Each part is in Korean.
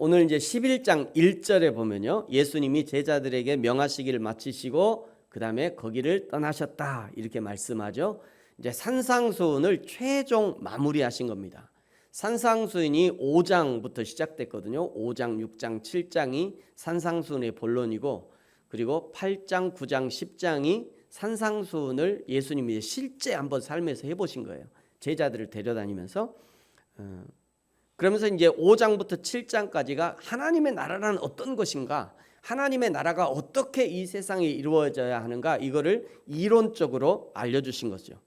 오늘 이제 11장 1절에 보면요, 예수님이 제자들에게 명하시기를 마치시고 그 다음에 거기를 떠나셨다 이렇게 말씀하죠. 이제 산상수훈을 최종 마무리하신 겁니다. 산상수훈이 5장부터 시작됐거든요. 5장, 6장, 7장이 산상수훈의 본론이고, 그리고 8장, 9장, 10장이 산상수훈을 예수님이 실제 한번 삶에서 해보신 거예요. 제자들을 데려다니면서. 그러면서 이제 5장부터 7장까지가 하나님의 나라란 어떤 것인가, 하나님의 나라가 어떻게 이 세상에 이루어져야 하는가, 이거를 이론적으로 알려주신 거죠.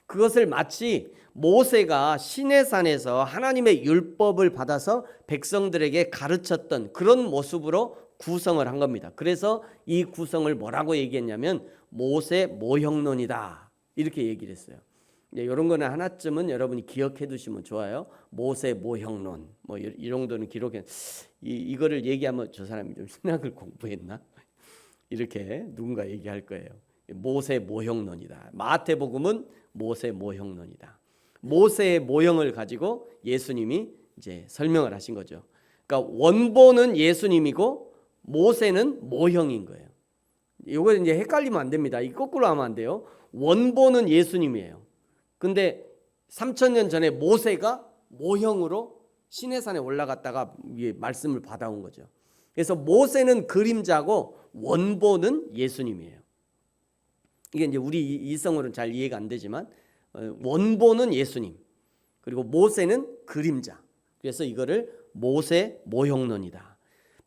그것을 마치 모세가 시내산에서 하나님의 율법을 받아서 백성들에게 가르쳤던 그런 모습으로 구성을 한 겁니다. 그래서 이 구성을 뭐라고 얘기했냐면 모세 모형론이다 이렇게 얘기를 했어요. 이런 거는 하나쯤은 여러분이 기억해 두시면 좋아요. 모세 모형론, 뭐 이 정도는 기록해. 이거를 얘기하면 저 사람이 좀 신학을 공부했나? 이렇게 누군가 얘기할 거예요. 모세 모형론이다. 마태복음은 모세 모형론이다. 모세의 모형을 가지고 예수님이 이제 설명을 하신 거죠. 그러니까 원본은 예수님이고 모세는 모형인 거예요. 이거 이제 헷갈리면 안 됩니다. 이 거꾸로 하면 안 돼요. 원본은 예수님이에요. 근데 3000년 전에 모세가 모형으로 시내산에 올라갔다가 말씀을 받아온 거죠. 그래서 모세는 그림자고 원본은 예수님이에요. 이게 이제 우리 이성으로는 잘 이해가 안 되지만 원본은 예수님, 그리고 모세는 그림자. 그래서 이거를 모세 모형론이다.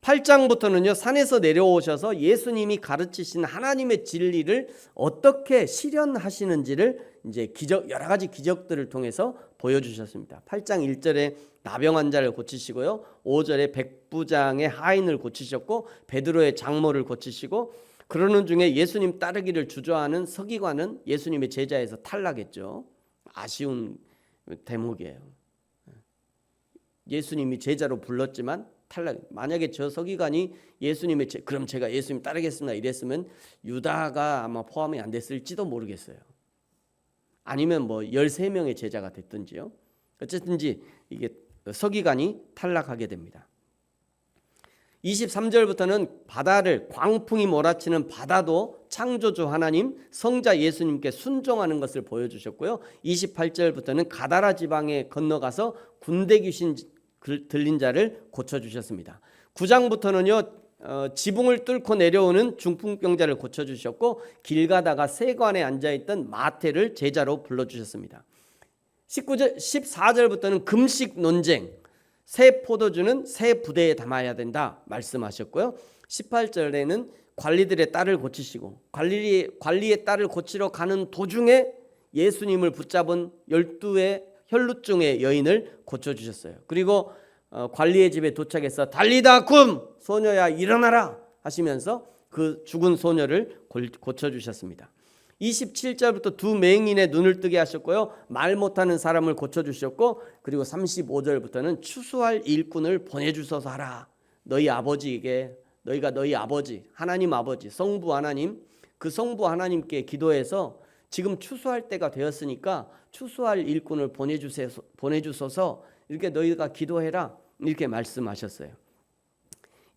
8장부터는요, 산에서 내려오셔서 예수님이 가르치신 하나님의 진리를 어떻게 실현하시는지를 이제 여러 가지 기적들을 통해서 보여주셨습니다. 8장 1절에 나병 환자를 고치시고요, 5절에 백부장의 하인을 고치셨고, 베드로의 장모를 고치시고, 그러는 중에 예수님 따르기를 주저하는 서기관은 예수님의 제자에서 탈락했죠. 아쉬운 대목이에요. 예수님이 제자로 불렀지만 탈락. 만약에 저 서기관이 예수님의 그럼 제가 예수님 따르겠습니다 이랬으면 유다가 아마 포함이 안 됐을지도 모르겠어요. 아니면 뭐 13명의 제자가 됐든지요. 어쨌든지 이게 서기관이 탈락하게 됩니다. 23절부터는 바다를, 광풍이 몰아치는 바다도 창조주 하나님 성자 예수님께 순종하는 것을 보여주셨고요. 28절부터는 가다라 지방에 건너가서 군대 귀신 들린 자를 고쳐주셨습니다. 9장부터는요, 지붕을 뚫고 내려오는 중풍병자를 고쳐주셨고, 길 가다가 세관에 앉아있던 마태를 제자로 불러주셨습니다. 14절부터는 금식 논쟁, 새 포도주는 새 부대에 담아야 된다 말씀하셨고요. 18절에는 관리들의 딸을 고치시고, 관리의 딸을 고치러 가는 도중에 예수님을 붙잡은 12의 혈루증의 여인을 고쳐주셨어요. 그리고 관리의 집에 도착해서 달리다 굼, 소녀야 일어나라 하시면서 그 죽은 소녀를 고쳐주셨습니다. 27절부터 두 맹인의 눈을 뜨게 하셨고요, 말 못하는 사람을 고쳐주셨고, 그리고 35절부터는 추수할 일꾼을 보내주소서 하라. 너희 아버지에게, 너희가 너희 아버지, 하나님 아버지, 성부 하나님, 그 성부 하나님께 기도해서 지금 추수할 때가 되었으니까 추수할 일꾼을 보내주소서, 이렇게 너희가 기도해라 이렇게 말씀하셨어요.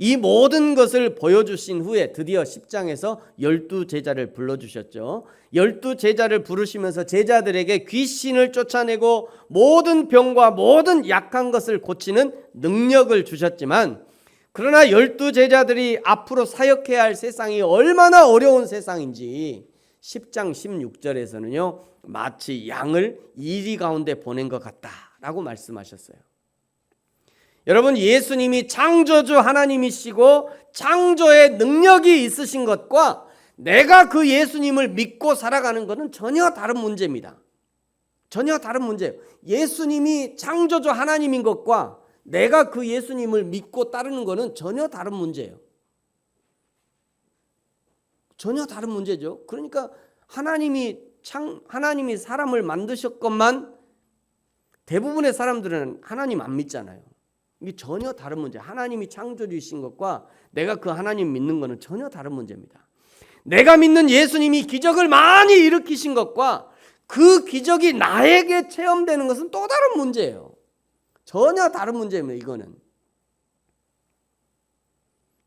이 모든 것을 보여주신 후에 드디어 10장에서 12제자를 불러주셨죠. 12제자를 부르시면서 제자들에게 귀신을 쫓아내고 모든 병과 모든 약한 것을 고치는 능력을 주셨지만, 그러나 12제자들이 앞으로 사역해야 할 세상이 얼마나 어려운 세상인지 10장 16절에서는요, 마치 양을 이리 가운데 보낸 것 같다라고 말씀하셨어요. 여러분, 예수님이 창조주 하나님이시고 창조의 능력이 있으신 것과 내가 그 예수님을 믿고 살아가는 것은 전혀 다른 문제입니다. 전혀 다른 문제예요. 예수님이 창조주 하나님인 것과 내가 그 예수님을 믿고 따르는 것은 전혀 다른 문제예요. 전혀 다른 문제죠. 그러니까 하나님이 사람을 만드셨건만 대부분의 사람들은 하나님 안 믿잖아요. 이게 전혀 다른 문제. 하나님이 창조주이신 것과 내가 그 하나님 믿는 것은 전혀 다른 문제입니다. 내가 믿는 예수님이 기적을 많이 일으키신 것과 그 기적이 나에게 체험되는 것은 또 다른 문제예요. 전혀 다른 문제입니다. 이거는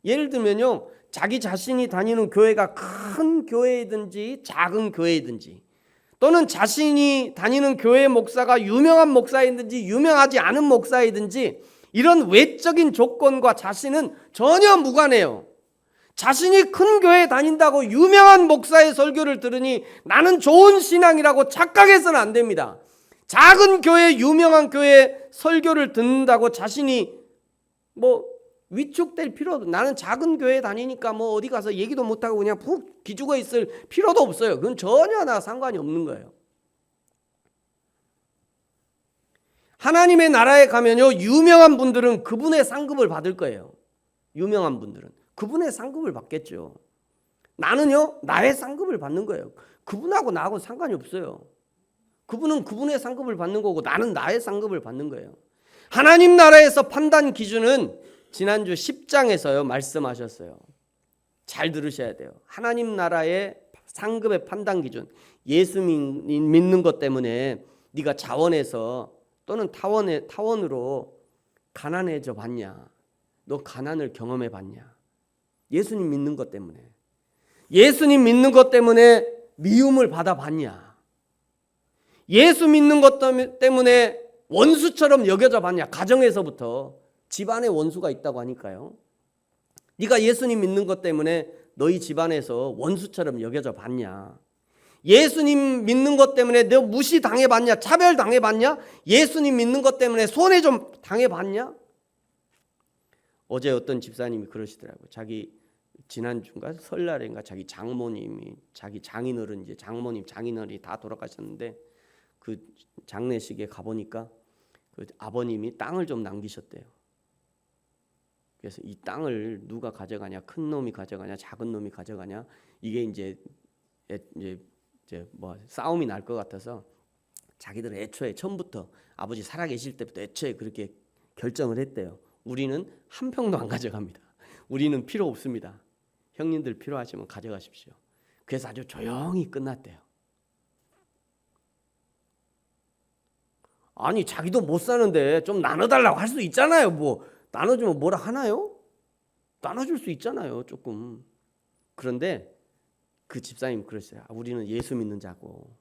예를 들면요, 자기 자신이 다니는 교회가 큰 교회이든지 작은 교회이든지, 또는 자신이 다니는 교회 목사가 유명한 목사이든지 유명하지 않은 목사이든지, 이런 외적인 조건과 자신은 전혀 무관해요. 자신이 큰 교회에 다닌다고 유명한 목사의 설교를 들으니 나는 좋은 신앙이라고 착각해서는 안 됩니다. 작은 교회, 유명한 교회 설교를 듣는다고 자신이 위축될 필요도, 나는 작은 교회 다니니까 어디 가서 얘기도 못하고 그냥 푹 기죽어 있을 필요도 없어요. 그건 전혀 상관이 없는 거예요. 하나님의 나라에 가면요, 유명한 분들은 그분의 상급을 받을 거예요. 유명한 분들은 그분의 상급을 받겠죠. 나는요, 나의 상급을 받는 거예요. 그분하고 나하고 상관이 없어요. 그분은 그분의 상급을 받는 거고 나는 나의 상급을 받는 거예요. 하나님 나라에서 판단 기준은 지난주 10장에서요 말씀하셨어요. 잘 들으셔야 돼요. 하나님 나라의 상급의 판단 기준, 예수 믿는 것 때문에 네가 자원해서 또는 타원으로 가난해져 봤냐? 너 가난을 경험해 봤냐? 예수님 믿는 것 때문에, 예수님 믿는 것 때문에 미움을 받아 봤냐? 예수 믿는 것 때문에 원수처럼 여겨져 봤냐? 가정에서부터. 집안에 원수가 있다고 하니까요. 네가 예수님 믿는 것 때문에 너희 집안에서 원수처럼 여겨져 봤냐? 예수님 믿는 것 때문에 너 무시당해 봤냐? 차별당해 봤냐? 예수님 믿는 것 때문에 손해 좀 당해 봤냐? 어제 어떤 집사님이 그러시더라고요. 자기 지난주인가 설날인가 자기 장모님이, 자기 장인어른, 이제 장모님 장인어른이 다 돌아가셨는데 그 장례식에 가보니까 그 아버님이 땅을 좀 남기셨대요. 그래서 이 땅을 누가 가져가냐, 큰 놈이 가져가냐, 작은 놈이 가져가냐, 이게 이제 싸움이 날 것 같아서 자기들은 애초에 처음부터 아버지 살아계실 때부터 애초에 그렇게 결정을 했대요. 우리는 한 평도 안 가져갑니다. 우리는 필요 없습니다. 형님들 필요하시면 가져가십시오. 그래서 아주 조용히 끝났대요. 아니, 자기도 못 사는데 좀 나눠달라고 할 수 있잖아요. 나눠주면 뭐라 하나요? 나눠줄 수 있잖아요, 조금. 그런데 그 집사님 그러셨어요. 우리는 예수 믿는 자고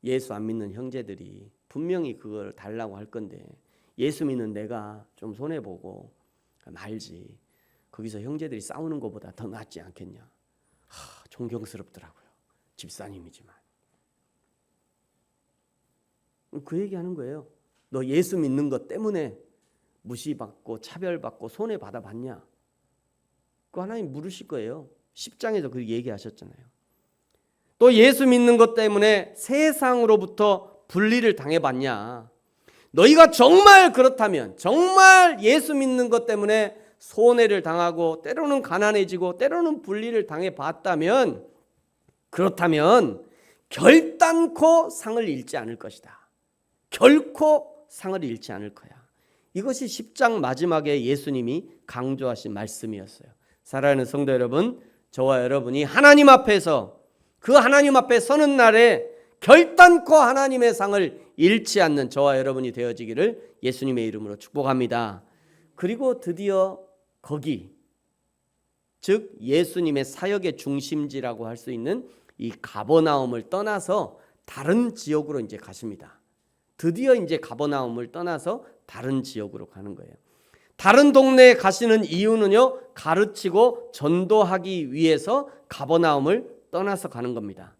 예수 안 믿는 형제들이 분명히 그걸 달라고 할 건데 예수 믿는 내가 좀 손해보고 말지. 거기서 형제들이 싸우는 것보다 더 낫지 않겠냐. 존경스럽더라고요. 집사님이지만. 그 얘기하는 거예요. 너 예수 믿는 것 때문에 무시받고 차별받고 손해받아 봤냐? 그거 하나님 물으실 거예요. 10장에서 그 얘기하셨잖아요. 또 예수 믿는 것 때문에 세상으로부터 분리를 당해봤냐? 너희가 정말 그렇다면, 정말 예수 믿는 것 때문에 손해를 당하고 때로는 가난해지고 때로는 분리를 당해봤다면, 그렇다면 결단코 상을 잃지 않을 것이다. 결코 상을 잃지 않을 거야. 이것이 10장 마지막에 예수님이 강조하신 말씀이었어요. 사랑하는 성도 여러분, 저와 여러분이 하나님 앞에서, 그 하나님 앞에 서는 날에 결단코 하나님의 상을 잃지 않는 저와 여러분이 되어지기를 예수님의 이름으로 축복합니다. 그리고 드디어 거기, 즉 예수님의 사역의 중심지라고 할 수 있는 이 가버나움을 떠나서 다른 지역으로 이제 가십니다. 드디어 이제 가버나움을 떠나서 다른 지역으로 가는 거예요. 다른 동네에 가시는 이유는요, 가르치고 전도하기 위해서 가버나움을 떠나서 가는 겁니다.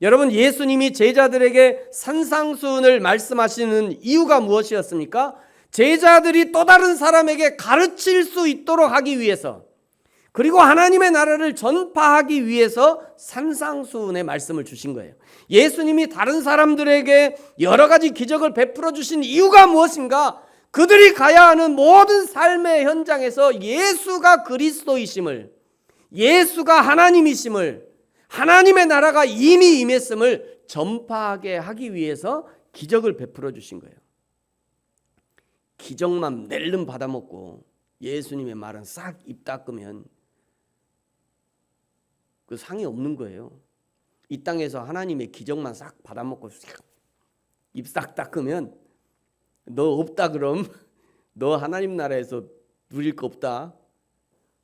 여러분, 예수님이 제자들에게 산상수훈을 말씀하시는 이유가 무엇이었습니까? 제자들이 또 다른 사람에게 가르칠 수 있도록 하기 위해서, 그리고 하나님의 나라를 전파하기 위해서 산상수훈의 말씀을 주신 거예요. 예수님이 다른 사람들에게 여러 가지 기적을 베풀어 주신 이유가 무엇인가? 그들이 가야 하는 모든 삶의 현장에서 예수가 그리스도이심을, 예수가 하나님이심을, 하나님의 나라가 이미 임했음을 전파하게 하기 위해서 기적을 베풀어 주신 거예요. 기적만 낼름 받아먹고 예수님의 말은 싹 입 닦으면 그 상이 없는 거예요. 이 땅에서 하나님의 기적만 싹 받아먹고 입 싹 닦으면 너 없다 그럼 너 하나님 나라에서 누릴 거 없다.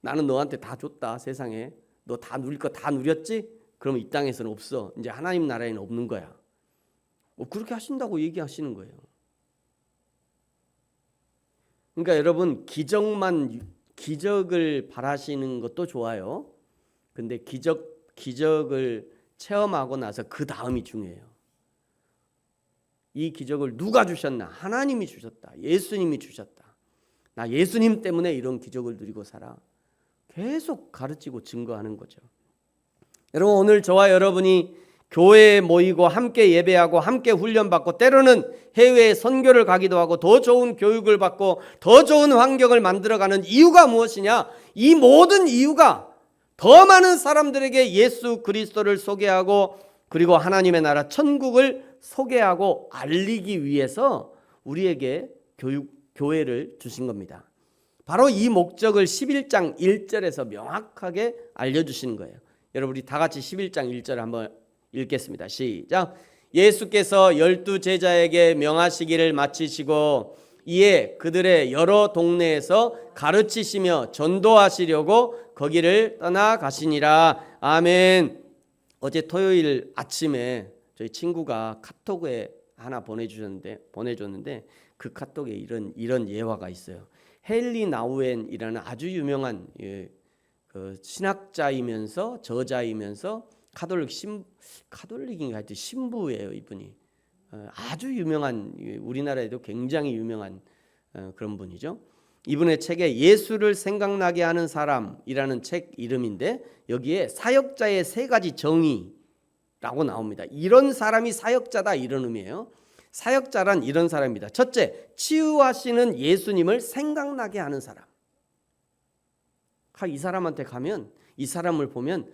나는 너한테 다 줬다 세상에. 너 다 누릴 거 다 누렸지? 그러면 이 땅에서는 없어. 이제 하나님 나라에는 없는 거야. 그렇게 하신다고 얘기하시는 거예요. 그러니까 여러분 기적을 바라시는 것도 좋아요. 근데 기적을 체험하고 나서 그 다음이 중요해요. 이 기적을 누가 주셨나? 하나님이 주셨다. 예수님이 주셨다. 나 예수님 때문에 이런 기적을 누리고 살아. 계속 가르치고 증거하는 거죠. 여러분 오늘 저와 여러분이 교회에 모이고 함께 예배하고 함께 훈련받고 때로는 해외에 선교를 가기도 하고 더 좋은 교육을 받고 더 좋은 환경을 만들어가는 이유가 무엇이냐? 이 모든 이유가 더 많은 사람들에게 예수 그리스도를 소개하고 그리고 하나님의 나라 천국을 소개하고 알리기 위해서 우리에게 교회를 주신 겁니다. 바로 이 목적을 11장 1절에서 명확하게 알려주시는 거예요. 여러분 우리 다 같이 11장 1절 한번 읽겠습니다. 시작. 예수께서 12 제자에게 명하시기를 마치시고 이에 그들의 여러 동네에서 가르치시며 전도하시려고 거기를 떠나가시니라. 아멘. 어제 토요일 아침에 저희 친구가 카톡에 하나 보내줬는데 그 카톡에 이런 예화가 있어요. 헨리 나우엔이라는 아주 유명한 그 신학자이면서 저자이면서 카톨릭인가 하여튼 신부예요. 이분이 아주 유명한, 우리나라에도 굉장히 유명한 그런 분이죠. 이분의 책에 예수를 생각나게 하는 사람이라는 책 이름인데 여기에 사역자의 세 가지 정의라고 나옵니다. 이런 사람이 사역자다 이런 의미예요. 사역자란 이런 사람입니다. 첫째, 치유하시는 예수님을 생각나게 하는 사람. 이 사람한테 가면 이 사람을 보면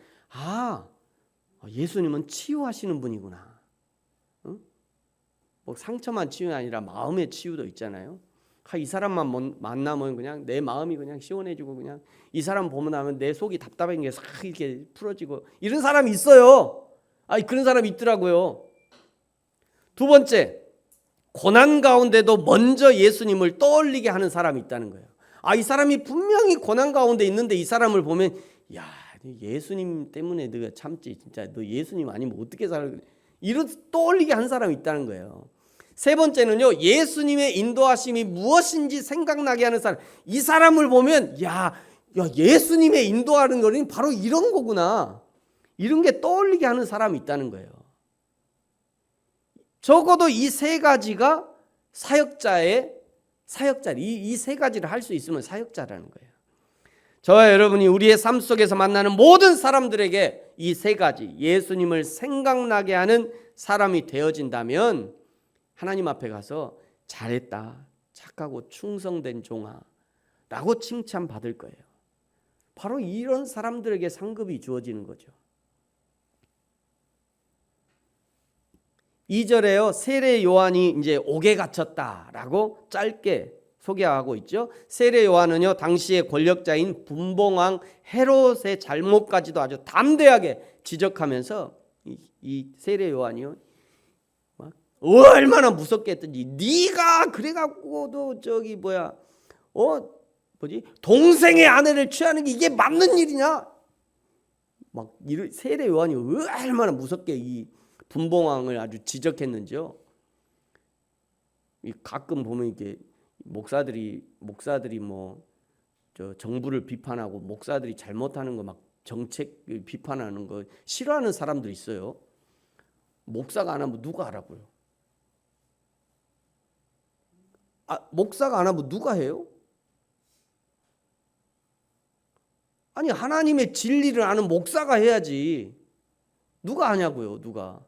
예수님은 치유하시는 분이구나. 뭐 상처만 치유가 아니라 마음의 치유도 있잖아요. 이 사람만 만나면 그냥 내 마음이 그냥 시원해지고 그냥 이 사람 보면 하면 내 속이 답답한 게 싹 이렇게 풀어지고 이런 사람이 있어요. 그런 사람이 있더라고요. 두 번째, 고난 가운데도 먼저 예수님을 떠올리게 하는 사람이 있다는 거예요. 이 사람이 분명히 고난 가운데 있는데 이 사람을 보면 야, 예수님 때문에 너가 참지. 진짜 너 예수님 아니면 어떻게 살아. 이런 떠올리게 한 사람이 있다는 거예요. 세 번째는요, 예수님의 인도하심이 무엇인지 생각나게 하는 사람. 이 사람을 보면 야 예수님의 인도하는 거는 바로 이런 거구나. 이런 게 떠올리게 하는 사람이 있다는 거예요. 적어도 이 세 가지가 이 세 가지를 할 수 있으면 사역자라는 거예요. 저와 여러분이 우리의 삶 속에서 만나는 모든 사람들에게 이 세 가지 예수님을 생각나게 하는 사람이 되어진다면 하나님 앞에 가서 잘했다, 착하고 충성된 종아 라고 칭찬받을 거예요. 바로 이런 사람들에게 상급이 주어지는 거죠. 2절에요. 세례 요한이 이제 옥에 갇혔다라고 짧게 소개하고 있죠. 세례 요한은요, 당시의 권력자인 분봉왕 헤롯의 잘못까지도 아주 담대하게 지적하면서 이 세례 요한이요, 얼마나 무섭게 했든지 네가 그래갖고도 동생의 아내를 취하는 게 이게 맞는 일이냐? 세례 요한이 얼마나 무섭게 이 분봉왕을 아주 지적했는지요. 가끔 보면 이게 목사들이 정부를 비판하고 목사들이 잘못하는 거 막 정책 비판하는 거 싫어하는 사람들 있어요. 목사가 안 하면 누가 하라고요? 목사가 안 하면 누가 해요? 하나님의 진리를 아는 목사가 해야지. 누가 하냐고요, 누가?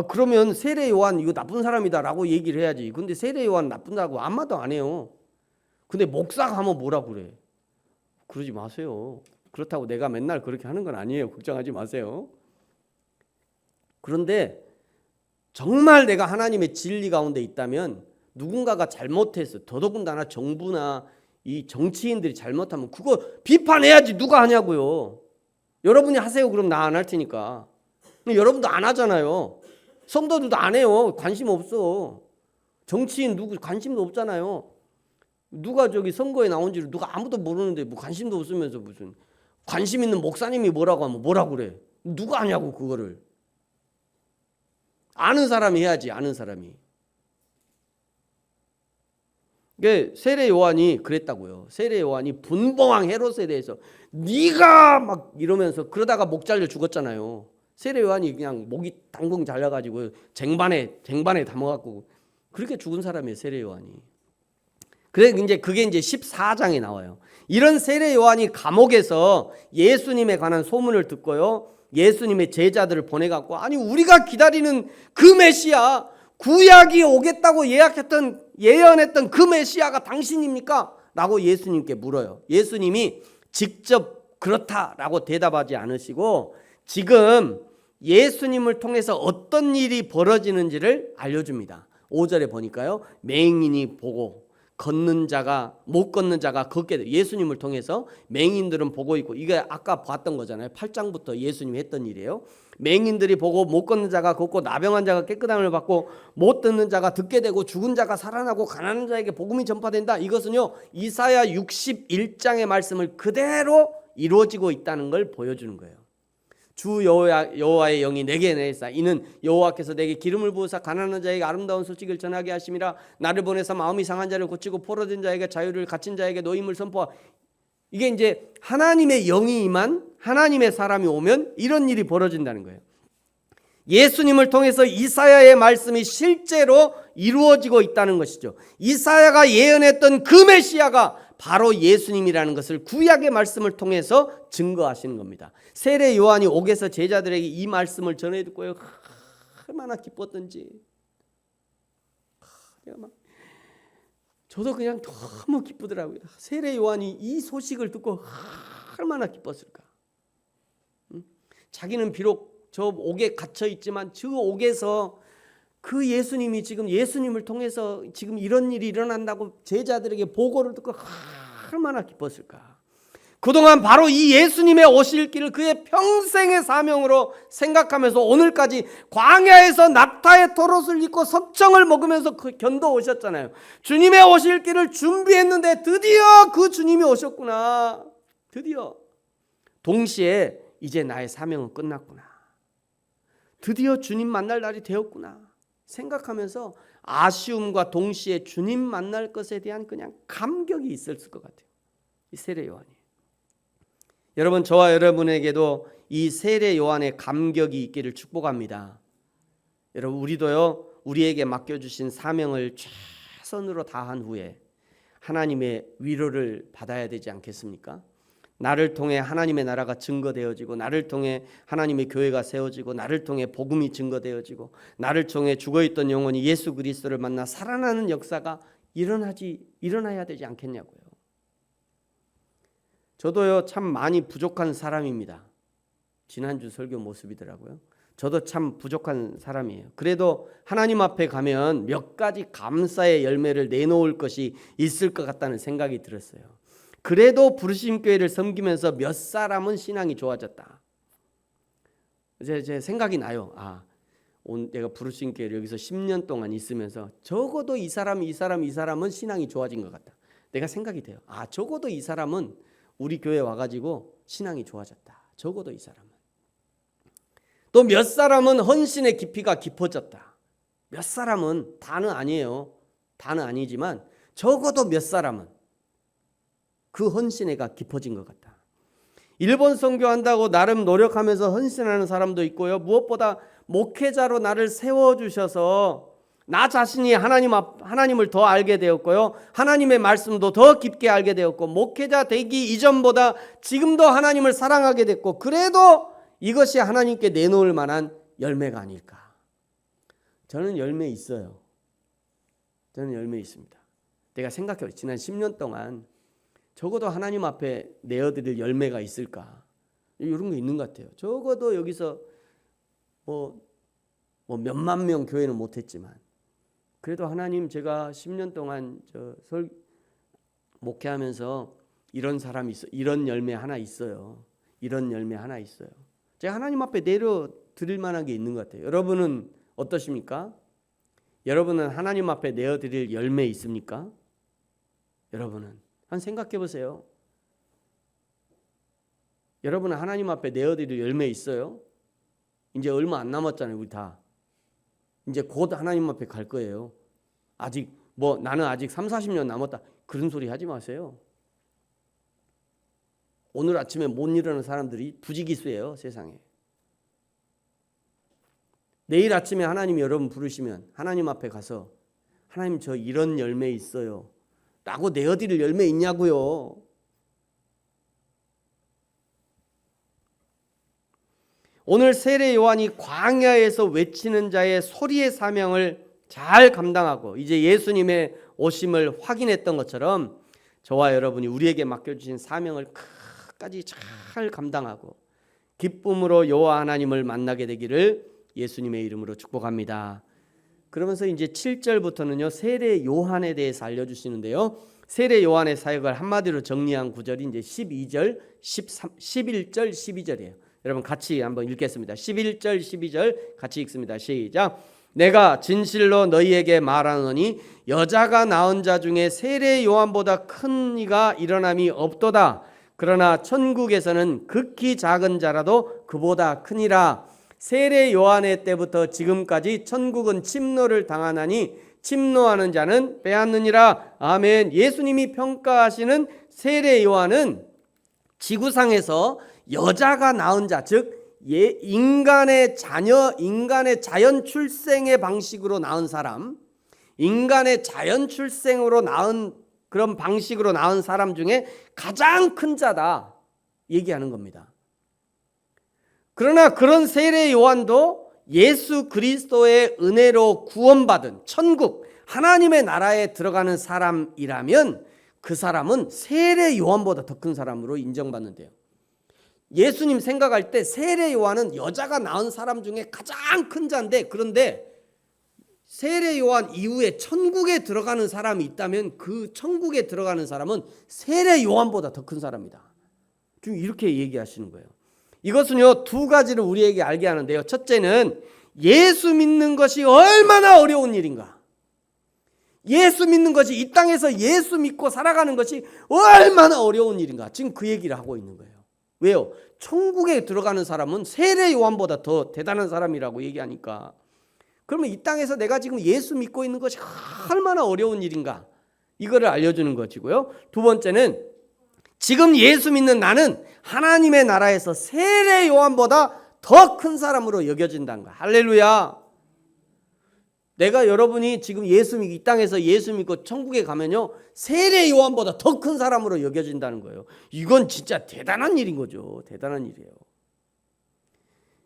그러면 세례 요한 이거 나쁜 사람이다라고 얘기를 해야지. 근데 세례 요한 나쁜다고 아무도 안 해요. 근데 목사가 하면 뭐라 그래? 그러지 마세요. 그렇다고 내가 맨날 그렇게 하는 건 아니에요. 걱정하지 마세요. 그런데 정말 내가 하나님의 진리 가운데 있다면 누군가가 잘못했어. 더더군다나 정부나 이 정치인들이 잘못하면 그거 비판해야지. 누가 하냐고요. 여러분이 하세요. 그럼 나 안 할 테니까. 여러분도 안 하잖아요. 성도들도 안 해요. 관심 없어. 정치인 누구 관심도 없잖아요. 누가 저기 선거에 나온지를 누가 아무도 모르는데 뭐 관심도 없으면서 무슨 관심 있는 목사님이 뭐라고 하면 뭐라고 그래. 누가 아냐고 그거를. 아는 사람이 해야지. 아는 사람이. 세례 요한이 그랬다고요. 세례 요한이 분봉왕 헤롯에 대해서 네가 막 이러면서 그러다가 목 잘려 죽었잖아요. 세례 요한이 그냥 목이 당궁 잘려가지고 쟁반에 담아갖고 그렇게 죽은 사람이에요. 세례 요한이. 그래 그게 이제 14장에 나와요. 이런 세례 요한이 감옥에서 예수님에 관한 소문을 듣고요. 예수님의 제자들을 보내갖고 아니 우리가 기다리는 그 메시아 구약이 오겠다고 예언했던 그 메시아가 당신입니까? 라고 예수님께 물어요. 예수님이 직접 그렇다라고 대답하지 않으시고 지금 예수님을 통해서 어떤 일이 벌어지는지를 알려줍니다. 5절에 보니까요. 맹인이 보고 걷는 자가 못 걷는 자가 걷게 돼요. 예수님을 통해서 맹인들은 보고 있고 이게 아까 봤던 거잖아요. 8장부터 예수님이 했던 일이에요. 맹인들이 보고 못 걷는 자가 걷고 나병한 자가 깨끗함을 받고 못 듣는 자가 듣게 되고 죽은 자가 살아나고 가난한 자에게 복음이 전파된다. 이것은요. 이사야 61장의 말씀을 그대로 이루어지고 있다는 걸 보여주는 거예요. 주 여호와의 영이 내게 내사 이는 여호와께서 내게 기름을 부으사 가난한 자에게 아름다운 소식을 전하게 하심이라 나를 보내사 마음이 상한 자를 고치고 포로된 자에게 자유를 갇힌 자에게 노임을 선포하. 이게 이제 하나님의 영이 임한 하나님의 사람이 오면 이런 일이 벌어진다는 거예요. 예수님을 통해서 이사야의 말씀이 실제로 이루어지고 있다는 것이죠. 이사야가 예언했던 그 메시아가 바로 예수님이라는 것을 구약의 말씀을 통해서 증거하시는 겁니다. 세례 요한이 옥에서 제자들에게 이 말씀을 전해 듣고요. 얼마나 기뻤던지. 저도 그냥 너무 기쁘더라고요. 세례 요한이 이 소식을 듣고 얼마나 기뻤을까. 자기는 비록 저 옥에 갇혀 있지만 저 옥에서 그 예수님이 지금 예수님을 통해서 지금 이런 일이 일어난다고 제자들에게 보고를 듣고 얼마나 기뻤을까. 그동안 바로 이 예수님의 오실 길을 그의 평생의 사명으로 생각하면서 오늘까지 광야에서 낙타의 털옷을 입고 석청을 먹으면서 견뎌 오셨잖아요. 주님의 오실 길을 준비했는데 드디어 그 주님이 오셨구나. 드디어. 동시에 이제 나의 사명은 끝났구나. 드디어 주님 만날 날이 되었구나 생각하면서 아쉬움과 동시에 주님 만날 것에 대한 그냥 감격이 있었을 것 같아요. 이 세례 요한이. 여러분 저와 여러분에게도 이 세례 요한의 감격이 있기를 축복합니다. 여러분 우리도요 우리에게 맡겨주신 사명을 최선으로 다한 후에 하나님의 위로를 받아야 되지 않겠습니까? 나를 통해 하나님의 나라가 증거되어지고 나를 통해 하나님의 교회가 세워지고 나를 통해 복음이 증거되어지고 나를 통해 죽어있던 영혼이 예수 그리스도를 만나 살아나는 역사가 일어나야 되지 않겠냐고요. 저도요 참 많이 부족한 사람입니다. 지난주 설교 모습이더라고요. 저도 참 부족한 사람이에요. 그래도 하나님 앞에 가면 몇 가지 감사의 열매를 내놓을 것이 있을 것 같다는 생각이 들었어요. 그래도 부르심교회를 섬기면서 몇 사람은 신앙이 좋아졌다. 제 생각이 나요. 내가 부르심교회를 여기서 10년 동안 있으면서 적어도 이 사람은 신앙이 좋아진 것 같다. 내가 생각이 돼요. 적어도 이 사람은 우리 교회 와가지고 신앙이 좋아졌다. 적어도 이 사람은. 또 몇 사람은 헌신의 깊이가 깊어졌다. 몇 사람은 다는 아니에요. 다는 아니지만 적어도 몇 사람은 그 헌신애가 깊어진 것 같다. 일본 선교한다고 나름 노력하면서 헌신하는 사람도 있고요. 무엇보다 목회자로 나를 세워주셔서 나 자신이 하나님을 더 알게 되었고요. 하나님의 말씀도 더 깊게 알게 되었고 목회자 되기 이전보다 지금도 하나님을 사랑하게 됐고 그래도 이것이 하나님께 내놓을 만한 열매가 아닐까. 저는 열매 있어요. 저는 열매 있습니다. 내가 생각해요. 지난 10년 동안 적어도 하나님 앞에 내어드릴 열매가 있을까? 이런 거 있는 것 같아요. 적어도 여기서 뭐 몇만 명 교회는 못했지만 그래도 하나님 제가 10년 동안 목회하면서 이런 사람이 있어, 이런 열매 하나 있어요. 이런 열매 하나 있어요. 제가 하나님 앞에 내려 드릴 만한 게 있는 것 같아요. 여러분은 어떠십니까? 여러분은 하나님 앞에 내어 드릴 열매 있습니까? 여러분은 한 생각해 보세요. 여러분은 하나님 앞에 내어 드릴 열매 있어요? 이제 얼마 안 남았잖아요, 우리 다. 이제 곧 하나님 앞에 갈 거예요. 아직 나는 아직 3, 40년 남았다. 그런 소리 하지 마세요. 오늘 아침에 못 일어나는 사람들이 부지기수예요, 세상에. 내일 아침에 하나님이 여러분 부르시면 하나님 앞에 가서 하나님 저 이런 열매 있어요 라고 내어드릴 열매 있냐고요. 오늘 세례 요한이 광야에서 외치는 자의 소리의 사명을 잘 감당하고 이제 예수님의 오심을 확인했던 것처럼 저와 여러분이 우리에게 맡겨주신 사명을 끝까지 잘 감당하고 기쁨으로 여호와 하나님을 만나게 되기를 예수님의 이름으로 축복합니다. 그러면서 이제 7절부터는요 세례 요한에 대해서 알려주시는데요. 세례 요한의 사역을 한마디로 정리한 구절이 이제 12절, 11절, 12절이에요. 여러분 같이 한번 읽겠습니다. 11절, 12절 같이 읽습니다. 시작. 내가 진실로 너희에게 말하노니 여자가 낳은 자 중에 세례 요한보다 큰 이가 일어남이 없도다. 그러나 천국에서는 극히 작은 자라도 그보다 크니라. 세례 요한의 때부터 지금까지 천국은 침노를 당하나니 침노하는 자는 빼앗느니라. 아멘. 예수님이 평가하시는 세례 요한은 지구상에서 여자가 낳은 자, 즉 인간의 자녀, 인간의 자연 출생의 방식으로 낳은 사람, 인간의 자연 출생으로 낳은 그런 방식으로 낳은 사람 중에 가장 큰 자다 얘기하는 겁니다. 그러나 그런 세례 요한도 예수 그리스도의 은혜로 구원받은 천국 하나님의 나라에 들어가는 사람이라면 그 사람은 세례 요한보다 더 큰 사람으로 인정받는데요. 예수님 생각할 때 세례 요한은 여자가 낳은 사람 중에 가장 큰 자인데, 그런데 세례 요한 이후에 천국에 들어가는 사람이 있다면 그 천국에 들어가는 사람은 세례 요한보다 더 큰 사람이다. 지금 이렇게 얘기하시는 거예요. 이것은요 두 가지를 우리에게 알게 하는데요. 첫째는 예수 믿는 것이 얼마나 어려운 일인가. 예수 믿는 것이, 이 땅에서 예수 믿고 살아가는 것이 얼마나 어려운 일인가. 지금 그 얘기를 하고 있는 거예요. 왜요? 천국에 들어가는 사람은 세례 요한보다 더 대단한 사람이라고 얘기하니까. 그러면 이 땅에서 내가 지금 예수 믿고 있는 것이 얼마나 어려운 일인가, 이거를 알려주는 것이고요. 두 번째는 지금 예수 믿는 나는 하나님의 나라에서 세례 요한보다 더 큰 사람으로 여겨진다는 거야. 할렐루야. 내가 여러분이 지금 이 땅에서 예수 믿고 천국에 가면요 세례 요한보다 더 큰 사람으로 여겨진다는 거예요. 이건 진짜 대단한 일인 거죠. 대단한 일이에요.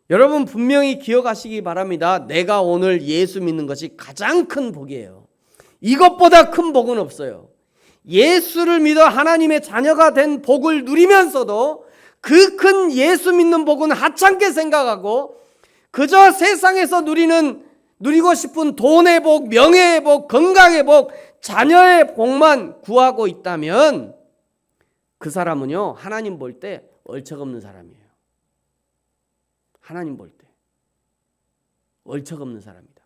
여러분 분명히 기억하시기 바랍니다. 내가 오늘 예수 믿는 것이 가장 큰 복이에요. 이것보다 큰 복은 없어요. 예수를 믿어 하나님의 자녀가 된 복을 누리면서도 그 큰 예수 믿는 복은 하찮게 생각하고 그저 세상에서 누리고 싶은 돈의 복, 명예의 복, 건강의 복, 자녀의 복만 구하고 있다면 그 사람은요 하나님 볼 때 얼척없는 사람이에요. 하나님 볼 때 얼척없는 사람이다.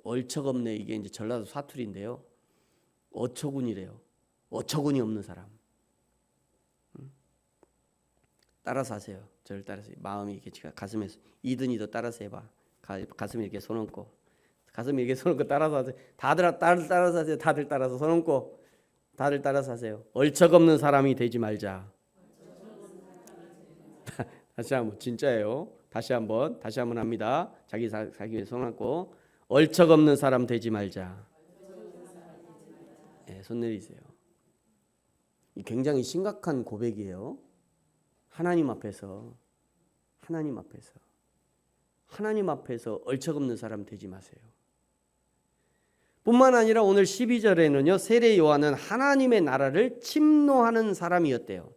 얼척없네, 이게 이제 전라도 사투리인데요. 어처구니래요. 어처구니 없는 사람. 따라서 하세요. 저를 따라서. 마음이 이렇게 가슴에 이든이도 따라서 해봐. 가슴에 이렇게 손 얹고, 가슴에 이렇게 손 얹고 따라서 하세요. 다들 따라서 하세요. 다들 따라서 손 얹고, 다들 따라서 하세요. 얼척없는 사람이 되지 말자. 다시 한번, 진짜예요. 다시 한번 합니다. 자기 위에 손 얹고, 얼척없는 사람 되지 말자. 네, 손 내리세요. 굉장히 심각한 고백이에요. 하나님 앞에서 얼척없는 사람 되지 마세요. 뿐만 아니라 오늘 12절에는요 세례 요한은 하나님의 나라를 침노하는 사람이었대요.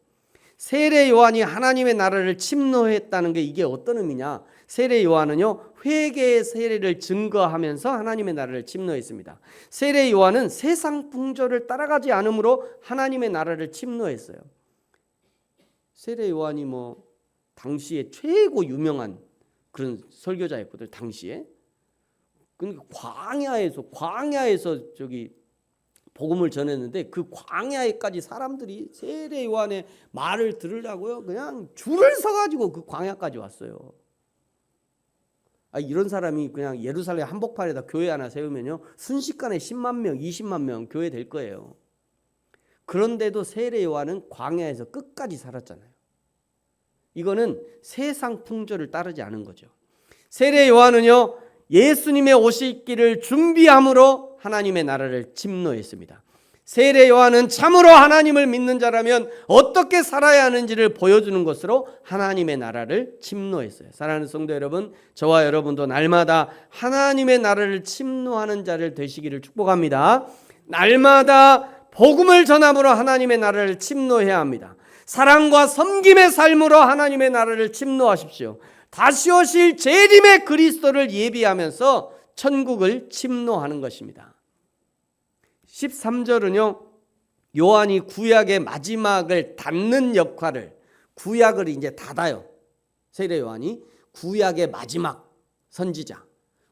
세례 요한이 하나님의 나라를 침노했다는 게 이게 어떤 의미냐? 세례 요한은요 회개의 세례를 증거하면서 하나님의 나라를 침노했습니다. 세례 요한은 세상 풍조를 따라가지 않으므로 하나님의 나라를 침노했어요. 세례 요한이 뭐 당시에 최고 유명한 그런 설교자였거든 당시에. 그러니까 광야에서 저기 복음을 전했는데 그 광야에까지 사람들이 세례 요한의 말을 들으려고요 그냥 줄을 서가지고 그 광야까지 왔어요. 이런 사람이 그냥 예루살렘 한복판에다 교회 하나 세우면요 순식간에 10만 명, 20만 명 교회 될 거예요. 그런데도 세례 요한은 광야에서 끝까지 살았잖아요. 이거는 세상 풍조를 따르지 않은 거죠. 세례 요한은요 예수님의 오시기를 준비함으로 하나님의 나라를 침노했습니다. 세례 요한은 참으로 하나님을 믿는 자라면 어떻게 살아야 하는지를 보여주는 것으로 하나님의 나라를 침노했어요. 사랑하는 성도 여러분, 저와 여러분도 날마다 하나님의 나라를 침노하는 자를 되시기를 축복합니다. 날마다 복음을 전함으로 하나님의 나라를 침노해야 합니다. 사랑과 섬김의 삶으로 하나님의 나라를 침노하십시오. 다시 오실 재림의 그리스도를 예비하면서 천국을 침노하는 것입니다. 13절은요 요한이 구약의 마지막을 닫는 역할을, 구약을 이제 닫아요. 세례 요한이 구약의 마지막 선지자,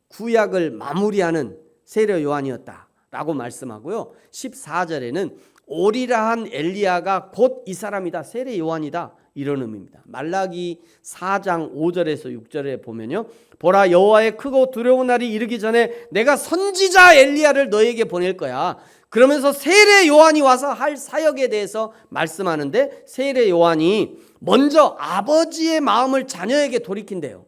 구약을 마무리하는 세례 요한이었다라고 말씀하고요. 14절에는 오리라 한 엘리야가 곧 이 사람이다, 세례 요한이다, 이런 의미입니다. 말라기 4장 5절에서 6절에 보면요, 보라 여호와의 크고 두려운 날이 이르기 전에 내가 선지자 엘리야를 너에게 보낼 거야. 그러면서 세례 요한이 와서 할 사역에 대해서 말씀하는데, 세례 요한이 먼저 아버지의 마음을 자녀에게 돌이킨대요.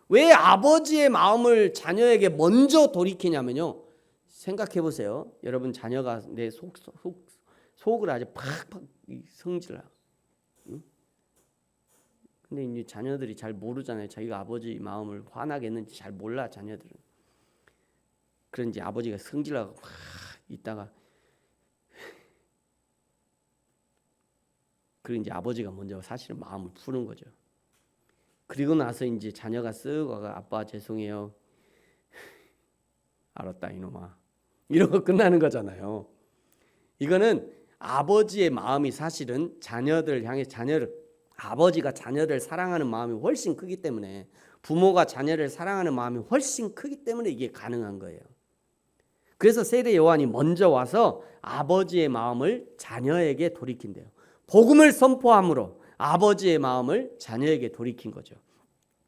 왜 아버지의 마음을 자녀에게 먼저 돌이키냐면요, 생각해 보세요. 여러분 자녀가 내 속을 아주 팍팍 성질나요. 근데 이제 자녀들이 잘 모르잖아요. 자기가 아버지 마음을 화나게 했는지 잘 몰라, 자녀들은. 그런지 아버지가 성질나고 막 있다가 그리고 이제 아버지가 먼저 사실은 마음을 푸는 거죠. 그리고 나서 이제 자녀가 쓱 와가 아빠 죄송해요. 알았다 이놈아. 이러고 끝나는 거잖아요. 이거는 아버지의 마음이 사실은 자녀들 향해 아버지가 자녀를 사랑하는 마음이 훨씬 크기 때문에, 부모가 자녀를 사랑하는 마음이 훨씬 크기 때문에 이게 가능한 거예요. 그래서 세례 요한이 먼저 와서 아버지의 마음을 자녀에게 돌이킨대요. 복음을 선포함으로 아버지의 마음을 자녀에게 돌이킨 거죠.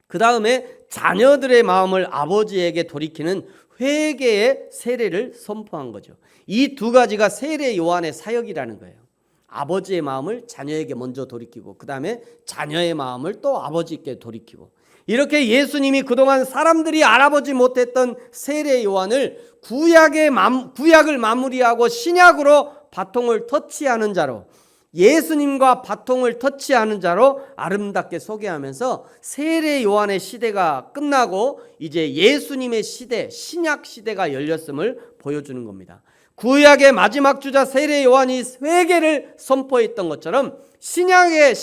그 다음에 자녀들의 마음을 아버지에게 돌이키는 회개의 세례를 선포한 거죠. 이 두 가지가 세례 요한의 사역이라는 거예요. 아버지의 마음을 자녀에게 먼저 돌이키고, 그 다음에 자녀의 마음을 또 아버지께 돌이키고, 이렇게 예수님이 그동안 사람들이 알아보지 못했던 세례 요한을 구약을 마무리하고 신약으로 바통을 터치하는 자로, 예수님과 바통을 터치하는 자로 아름답게 소개하면서 세례 요한의 시대가 끝나고 이제 예수님의 시대, 신약 시대가 열렸음을 보여주는 겁니다. 구약의 마지막 주자 세례 요한이 회개를 선포했던 것처럼 신약의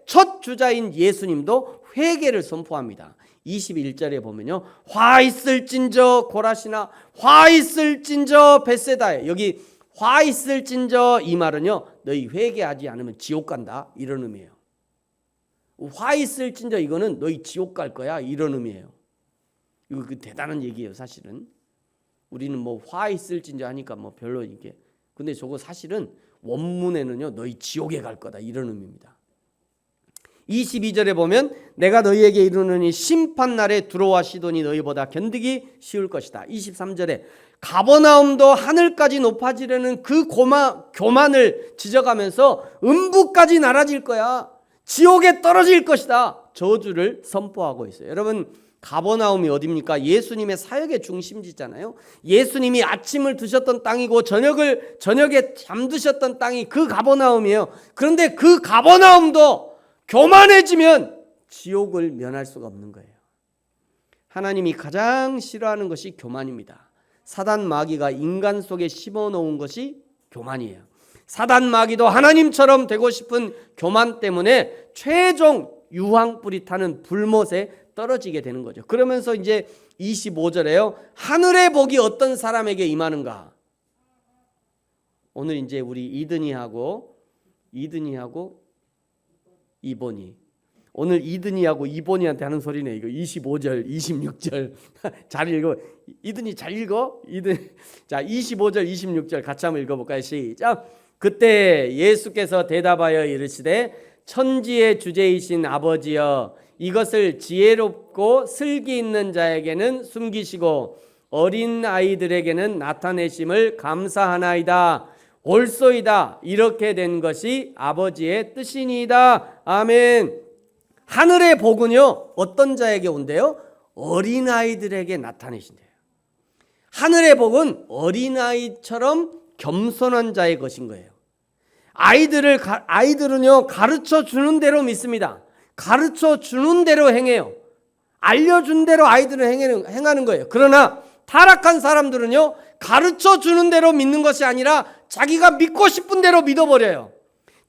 첫 주자인 예수님도 회개를 선포합니다. 21절에 보면요, 화 있을진저 고라시나 화 있을진저 벳세다에, 여기 화 있을진저 이 말은요, 너희 회개하지 않으면 지옥 간다, 이런 의미예요. 화 있을진저 이거는 너희 지옥 갈 거야, 이런 의미예요. 이거 대단한 얘기예요. 사실은 우리는 뭐 화 있을진저 하니까 뭐 별로 이게, 근데 저거 사실은 원문에는요, 너희 지옥에 갈 거다, 이런 의미입니다. 22절에 보면 내가 너희에게 이르노니 심판날에 두로와 시돈이 너희보다 견디기 쉬울 것이다. 23절에 가버나움도 하늘까지 높아지려는 그 교만을 지적하면서 음부까지 날아질 거야, 지옥에 떨어질 것이다, 저주를 선포하고 있어요. 여러분, 가버나움이 어디입니까? 예수님의 사역의 중심지잖아요. 예수님이 아침을 드셨던 땅이고 저녁에 잠드셨던 땅이 그 가버나움이에요. 그런데 그 가버나움도 교만해지면 지옥을 면할 수가 없는 거예요. 하나님이 가장 싫어하는 것이 교만입니다. 사단 마귀가 인간 속에 심어놓은 것이 교만이에요. 사단 마귀도 하나님처럼 되고 싶은 교만 때문에 최종 유황불이 타는 불못에 떨어지게 되는 거죠. 그러면서 이제 25절에요, 하늘의 복이 어떤 사람에게 임하는가. 오늘 이제 우리 이든이하고 이본이. 오늘 이든이하고 이본이한테 하는 소리네. 이거 25절, 26절 잘 읽어. 이든이 잘 읽어. 이든. 자, 25절, 26절 같이 한번 읽어볼까요? 시작. 그때 예수께서 대답하여 이르시되 천지의 주제이신 아버지여, 이것을 지혜롭고 슬기 있는 자에게는 숨기시고 어린 아이들에게는 나타내심을 감사하나이다. 옳소이다. 이렇게 된 것이 아버지의 뜻이니이다. 아멘. 하늘의 복은요, 어떤 자에게 온대요? 어린아이들에게 나타내신대요. 하늘의 복은 어린아이처럼 겸손한 자의 것인 거예요. 아이들은요, 가르쳐 주는 대로 믿습니다. 가르쳐 주는 대로 행해요. 알려준 대로 아이들은 행하는 거예요. 그러나 타락한 사람들은요, 가르쳐 주는 대로 믿는 것이 아니라 자기가 믿고 싶은 대로 믿어버려요.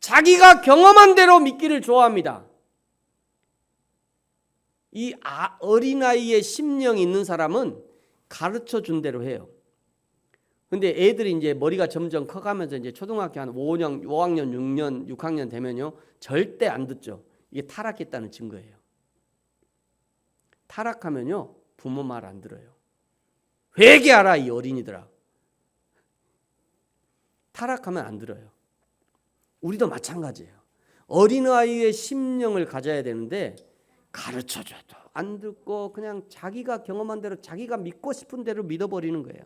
자기가 경험한 대로 믿기를 좋아합니다. 이 어린아이의 심령이 있는 사람은 가르쳐 준 대로 해요. 근데 애들이 이제 머리가 점점 커가면서 이제 초등학교 한 5학년, 6년, 6학년 되면요, 절대 안 듣죠. 이게 타락했다는 증거예요. 타락하면요, 부모 말 안 들어요. 회개하라 이 어린이들아. 타락하면 안 들어요. 우리도 마찬가지예요. 어린아이의 심령을 가져야 되는데 가르쳐줘도 안 듣고 그냥 자기가 경험한 대로 자기가 믿고 싶은 대로 믿어버리는 거예요.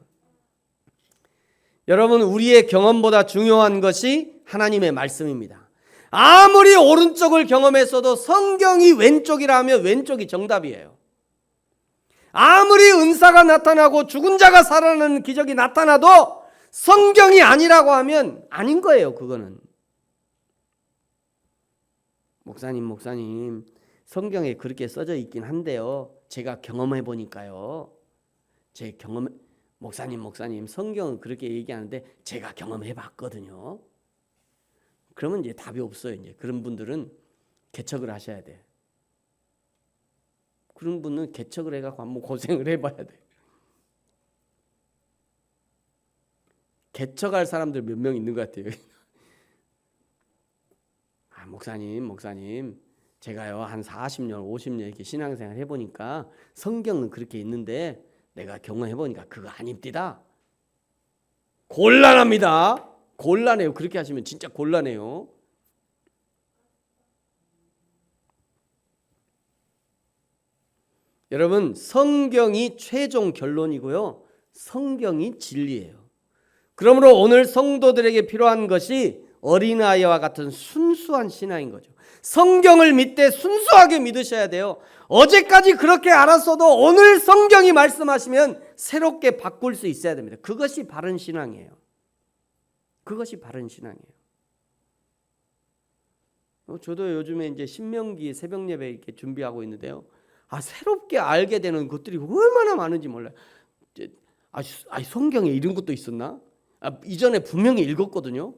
여러분, 우리의 경험보다 중요한 것이 하나님의 말씀입니다. 아무리 오른쪽을 경험했어도 성경이 왼쪽이라 하면 왼쪽이 정답이에요. 아무리 은사가 나타나고 죽은 자가 살아나는 기적이 나타나도 성경이 아니라고 하면 아닌 거예요. 그거는. 목사님 성경에 그렇게 써져 있긴 한데요, 제가 경험해 보니까요, 제 경험, 목사님 성경은 그렇게 얘기하는데 제가 경험해 봤거든요. 그러면 이제 답이 없어요. 이제 그런 분들은 개척을 하셔야 돼. 그런 분은 개척을 해갖고 한번 고생을 해봐야 돼. 개척할 사람들 몇 명 있는 것 같아요. 목사님 제가요 한 40년 50년 이렇게 신앙생활 해보니까 성경은 그렇게 있는데 내가 경험해보니까 그거 아닙니다. 곤란합니다. 곤란해요. 그렇게 하시면 진짜 곤란해요. 여러분, 성경이 최종 결론이고요, 성경이 진리예요. 그러므로 오늘 성도들에게 필요한 것이 어린아이와 같은 순수한 신앙인 거죠. 성경을 믿되 순수하게 믿으셔야 돼요. 어제까지 그렇게 알았어도 오늘 성경이 말씀하시면 새롭게 바꿀 수 있어야 됩니다. 그것이 바른 신앙이에요. 그것이 바른 신앙이에요. 저도 요즘에 이제 신명기 새벽 예배 이렇게 준비하고 있는데요, 새롭게 알게 되는 것들이 얼마나 많은지 몰라요. 성경에 이런 것도 있었나? 이전에 분명히 읽었거든요.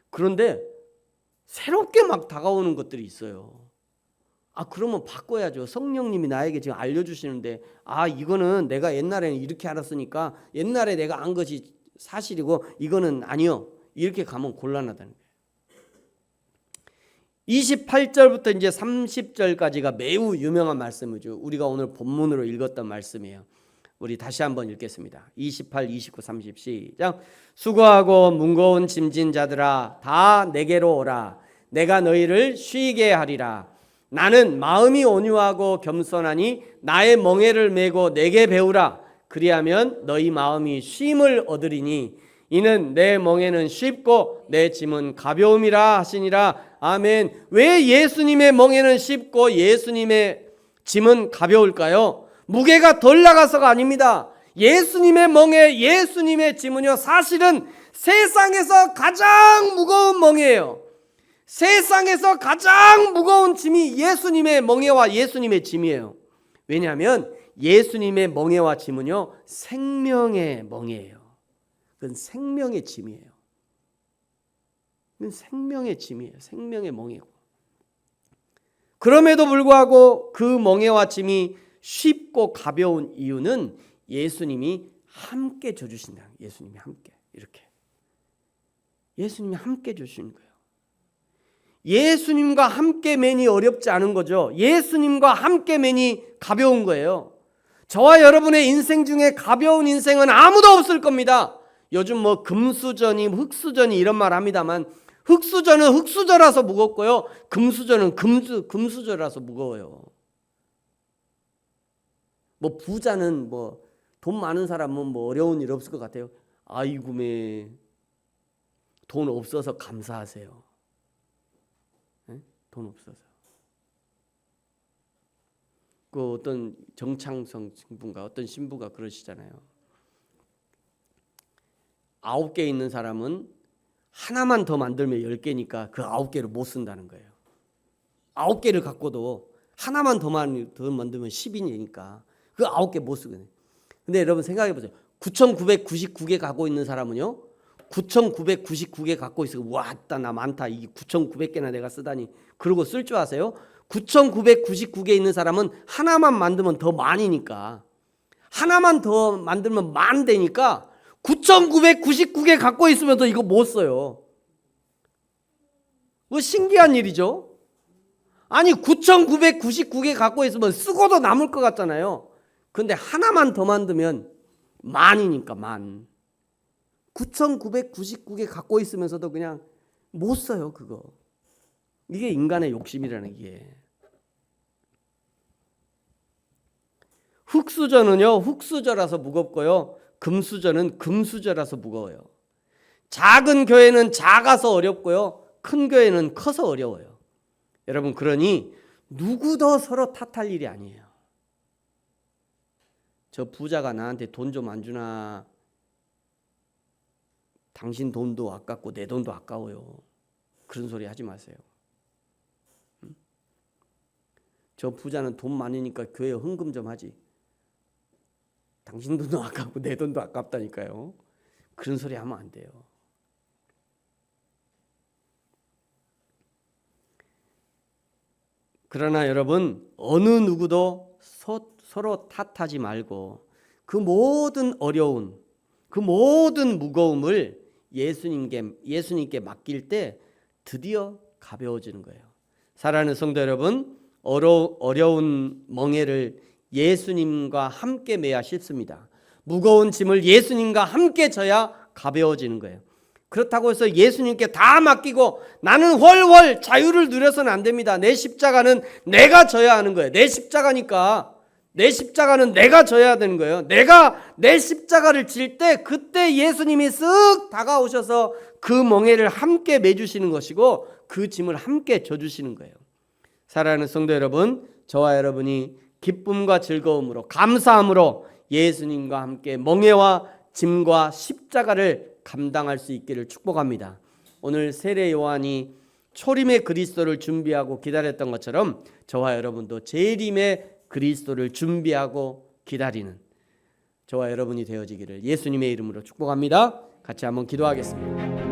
그런데 새롭게 막 다가오는 것들이 있어요. 그러면 바꿔야죠. 성령님이 나에게 지금 알려주시는데 이거는 내가 옛날에는 이렇게 알았으니까 옛날에 내가 안 것이 사실이고 이거는 아니요, 이렇게 가면 곤란하다는 거예요. 28절부터 이제 30절까지가 매우 유명한 말씀이죠. 우리가 오늘 본문으로 읽었던 말씀이에요. 우리 다시 한번 읽겠습니다. 28, 29, 30 시작. 수고하고 무거운 짐진 자들아 다 내게로 오라. 내가 너희를 쉬게 하리라. 나는 마음이 온유하고 겸손하니 나의 멍에를 메고 내게 배우라. 그리하면 너희 마음이 쉼을 얻으리니 이는 내 멍에는 쉽고 내 짐은 가벼움이라 하시니라. 아멘. 왜 예수님의 멍에는 쉽고 예수님의 짐은 가벼울까요? 무게가 덜 나가서가 아닙니다. 예수님의 멍에, 예수님의 짐은요, 사실은 세상에서 가장 무거운 멍에예요. 세상에서 가장 무거운 짐이 예수님의 멍에와 예수님의 짐이에요. 왜냐하면 예수님의 멍에와 짐은요, 생명의 멍에예요. 그건 생명의 짐이에요. 그건 생명의 짐이에요. 생명의 멍에고. 그럼에도 불구하고 그 멍에와 짐이 쉽고 가벼운 이유는 예수님이 함께 져주신다. 예수님이 함께, 이렇게 예수님이 함께 주시는 거예요. 예수님과 함께 매니 어렵지 않은 거죠. 예수님과 함께 매니 가벼운 거예요. 저와 여러분의 인생 중에 가벼운 인생은 아무도 없을 겁니다. 요즘 뭐 금수저니 흙수저니 이런 말 합니다만, 흙수저는 흙수저라서 무겁고요, 금수저는 금수저라서 무거워요. 뭐 부자는 뭐 돈 많은 사람은 뭐 어려운 일 없을 것 같아요. 아이고매, 돈 없어서 감사하세요. 네? 돈 없어서. 그 어떤 정창성 신부인가 어떤 신부가 그러시잖아요. 9개 있는 사람은 하나만 더 만들면 10개니까 그 9개를 못 쓴다는 거예요. 9개를 갖고도 하나만 더 만들면 10이니까 그 9개 못 쓰거든요. 근데 여러분 생각해 보세요. 9,999개 갖고 있는 사람은요, 9,999개 갖고 있으면 왔다 나 많다, 이게 9,900개나 내가 쓰다니 그러고 쓸 줄 아세요? 9,999개 있는 사람은 하나만 만들면 더 많이니까, 하나만 더 만들면 만 되니까 9,999개 갖고 있으면 더 이거 못 써요. 뭐 신기한 일이죠. 아니 9,999개 갖고 있으면 쓰고도 남을 것 같잖아요. 근데 하나만 더 만들면 만이니까 만. 9,999개 갖고 있으면서도 그냥 못 써요 그거. 이게 인간의 욕심이라는 게. 흙수저는요, 흙수저라서 무겁고요, 금수저는 금수저라서 무거워요. 작은 교회는 작아서 어렵고요, 큰 교회는 커서 어려워요. 여러분, 그러니 누구도 서로 탓할 일이 아니에요. 저 부자가 나한테 돈 좀 안 주나, 당신 돈도 아깝고 내 돈도 아까워요. 그런 소리 하지 마세요. 저 부자는 돈 많으니까 교회 헌금 좀 하지, 당신 돈도 아깝고 내 돈도 아깝다니까요. 그런 소리 하면 안 돼요. 그러나 여러분, 어느 누구도 서로 탓하지 말고 그 모든 어려운, 그 모든 무거움을 예수님께 맡길 때 드디어 가벼워지는 거예요. 사랑하는 성도 여러분, 어려운 멍에를 예수님과 함께 매야 쉽습니다. 무거운 짐을 예수님과 함께 져야 가벼워지는 거예요. 그렇다고 해서 예수님께 다 맡기고 나는 훨훨 자유를 누려서는 안 됩니다. 내 십자가는 내가 져야 하는 거예요. 내 십자가니까 내 십자가는 내가 져야 되는 거예요. 내가 내 십자가를 질 때 그때 예수님이 쓱 다가오셔서 그 멍에를 함께 매주시는 것이고 그 짐을 함께 져주시는 거예요. 사랑하는 성도 여러분, 저와 여러분이 기쁨과 즐거움으로 감사함으로 예수님과 함께 멍에와 짐과 십자가를 감당할 수 있기를 축복합니다. 오늘 세례 요한이 초림의 그리스도를 준비하고 기다렸던 것처럼 저와 여러분도 재림의 그리스도를 준비하고 기다리는 저와 여러분이 되어지기를 예수님의 이름으로 축복합니다. 같이 한번 기도하겠습니다.